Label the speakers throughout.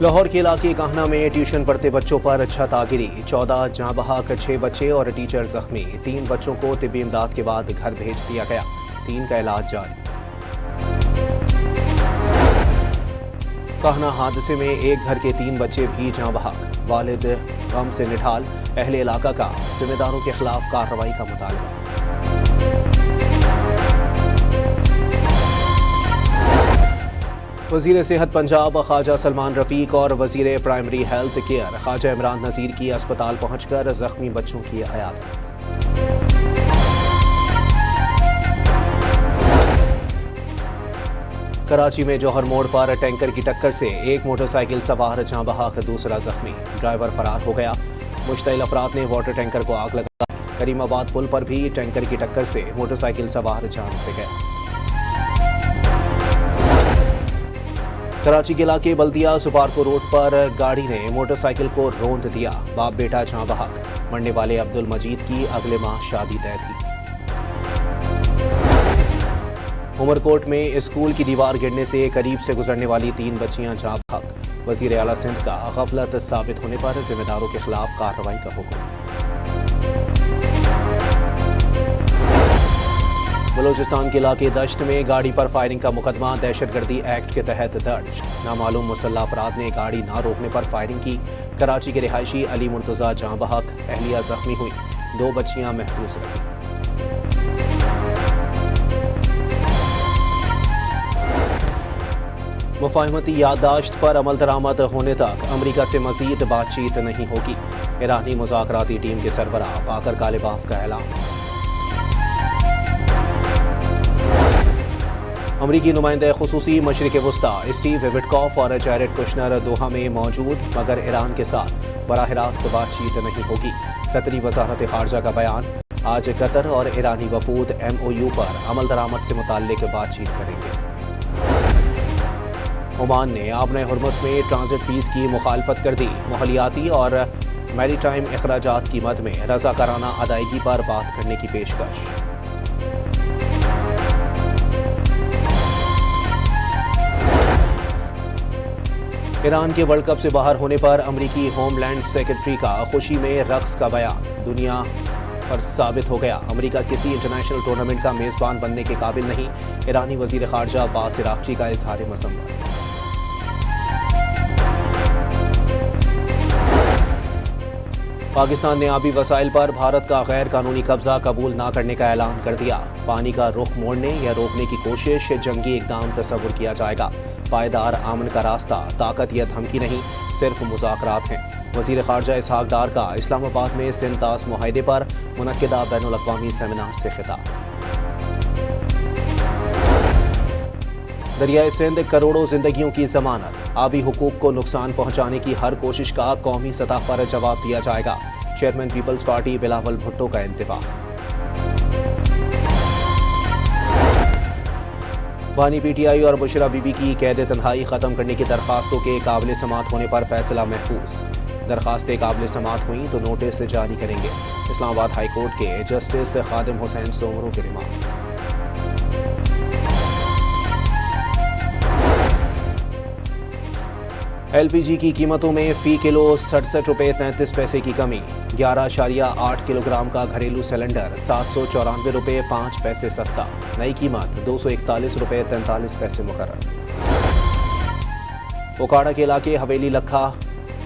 Speaker 1: لاہور کے علاقے کاہنا میں ٹیوشن پڑھتے بچوں پر چھت آ گری، 14 جاں بحق، 6 بچے اور ٹیچر زخمی، 3 بچوں کو طبی امداد کے بعد گھر بھیج دیا گیا، 3 کا علاج جاری۔ کاہنا حادثے میں ایک گھر کے 3 بچے بھی جاں بحق، والد غم سے نڈھال، اہل علاقہ کا ذمہ داروں کے خلاف کارروائی کا مطالبہ۔ وزیر صحت پنجاب خواجہ سلمان رفیق اور وزیر پرائمری ہیلتھ کیئر خواجہ عمران نذیر کی اسپتال پہنچ کر زخمی بچوں کی عیادت۔ کراچی میں جوہر موڑ پر ٹینکر کی ٹکر سے ایک موٹر سائیکل سوار جاں بحق، دوسرا زخمی، ڈرائیور فرار ہو گیا، مشتعل افراد نے واٹر ٹینکر کو آگ لگا۔ کریم آباد پل پر بھی ٹینکر کی ٹکر سے موٹر سائیکل سوار جان سے گئے۔ کراچی کے علاقے بلدیہ سپارکو روڈ پر گاڑی نے موٹر سائیکل کو روند دیا، باپ بیٹا جاں بحق، مرنے والے عبد المجید کی اگلے ماہ شادی طے تھی۔ عمرکوٹ میں اسکول کی دیوار گرنے سے قریب سے گزرنے والی 3 بچیاں جاں بحق، وزیر اعلیٰ سندھ کا غفلت ثابت ہونے پر ذمہ داروں کے خلاف کارروائی کا حکم۔ بلوچستان کے علاقے دشت میں گاڑی پر فائرنگ کا مقدمہ دہشت گردی ایکٹ کے تحت درج، نامعلوم مسلح افراد نے گاڑی نہ روکنے پر فائرنگ کی، کراچی کے رہائشی علی مرتضیٰ جاں بحق، اہلیہ زخمی ہوئی، 2 بچیاں محفوظ رہیں۔ مفاہمتی یادداشت پر عمل درآمد ہونے تک امریکہ سے مزید بات چیت نہیں ہوگی، ایرانی مذاکراتی ٹیم کے سربراہ باقر کالباف کا اعلان۔ امریکی نمائندہ خصوصی مشرق وسطی اسٹیو وٹکاف اور جیرڈ کشنر دوحہ میں موجود، مگر ایران کے ساتھ براہ راست بات چیت نہیں ہوگی، قطری وزارت خارجہ کا بیان، آج قطر اور ایرانی وفود MOU پر عمل درآمد سے متعلق بات چیت کریں گے۔ عمان نے آبنہ ہرمز میں ٹرانزٹ فیس کی مخالفت کر دی، ماحولیاتی اور میری ٹائم اخراجات کی مد میں رضاکارانہ ادائیگی پر بات کرنے کی پیشکش۔ ایران کے ورلڈ کپ سے باہر ہونے پر امریکی ہوم لینڈ سیکرٹری کا خوشی میں رقص کا بیان، دنیا پر ثابت ہو گیا امریکہ کسی انٹرنیشنل ٹورنامنٹ کا میزبان بننے کے قابل نہیں، ایرانی وزیر خارجہ عباس عراقچی کا اظہار مذمت۔ پاکستان نے آبی وسائل پر بھارت کا غیر قانونی قبضہ قبول نہ کرنے کا اعلان کر دیا، پانی کا رخ موڑنے یا روکنے کی کوشش جنگی اقدام تصور کیا جائے گا، پائیدار امن کا راستہ طاقت یا دھمکی نہیں، صرف مذاکرات ہیں۔ وزیر خارجہ اسحاق ڈار کا اسلام آباد میں سندھ طاس معاہدے پر منعقدہ بین الاقوامی سیمینار سے خطاب۔ دریائے سندھ کروڑوں زندگیوں کی ضمانت، آبی حقوق کو نقصان پہنچانے کی ہر کوشش کا قومی سطح پر جواب دیا جائے گا، chairman Peoples Party Bilawal Bhutto کا انتباہ۔ بانی PTI اور بشرا بی بی کی قید تنہائی ختم کرنے کی درخواستوں کے قابل سماعت ہونے پر فیصلہ محفوظ، درخواستیں قابل سماعت ہوئیں تو نوٹس جاری کریں گے، اسلام آباد ہائی کورٹ کے جسٹس خادم حسین سومرو کے ریمارکس۔ LPG کی قیمتوں میں فی کلو 67 روپے 33 پیسے کی کمی، 11.8 کلو گرام کا گھریلو سلنڈر 794 روپے 5 پیسے سستا، نئی قیمت 241 روپے 43 پیسے مقرر۔ اوکاڑا کے علاقے حویلی لکھا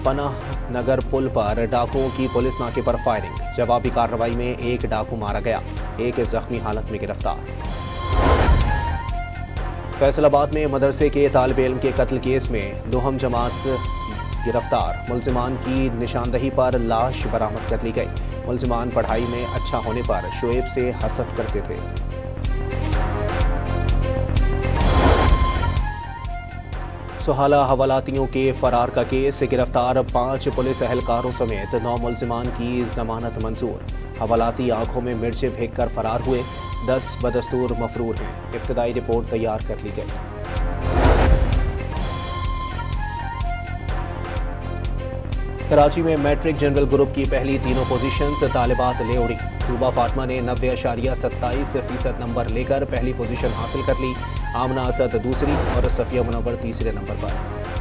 Speaker 1: پناہ نگر پل پر ڈاکوؤں کی پولیس ناکے پر فائرنگ، جوابی کارروائی میں ایک ڈاکو مارا گیا، ایک زخمی حالت میں گرفتار۔ فیصل آباد میں مدرسے کے طالب علم کے قتل کیس میں 2 جماعت گرفتار، ملزمان کی نشاندہی پر لاش برآمد کر لی گئی، ملزمان پڑھائی میں اچھا ہونے پر شعیب سے حسد کرتے تھے۔ سہالہ حوالاتیوں کے فرار کا کیس، گرفتار 5 پولیس اہلکاروں سمیت 9 ملزمان کی ضمانت منظور، حوالاتی آنکھوں میں مرچیں پھینک کر فرار ہوئے، 10 بدستور مفرور ہیں، ابتدائی رپورٹ تیار کر لی گئی۔ کراچی میں میٹرک جنرل گروپ کی پہلی 3 پوزیشنز طالبات لے اڑی، طوبہ فاطمہ نے 90.27% نمبر لے کر پہلی پوزیشن حاصل کر لی، آمنہ اسد دوسری اور صفیہ منور تیسرے نمبر پر۔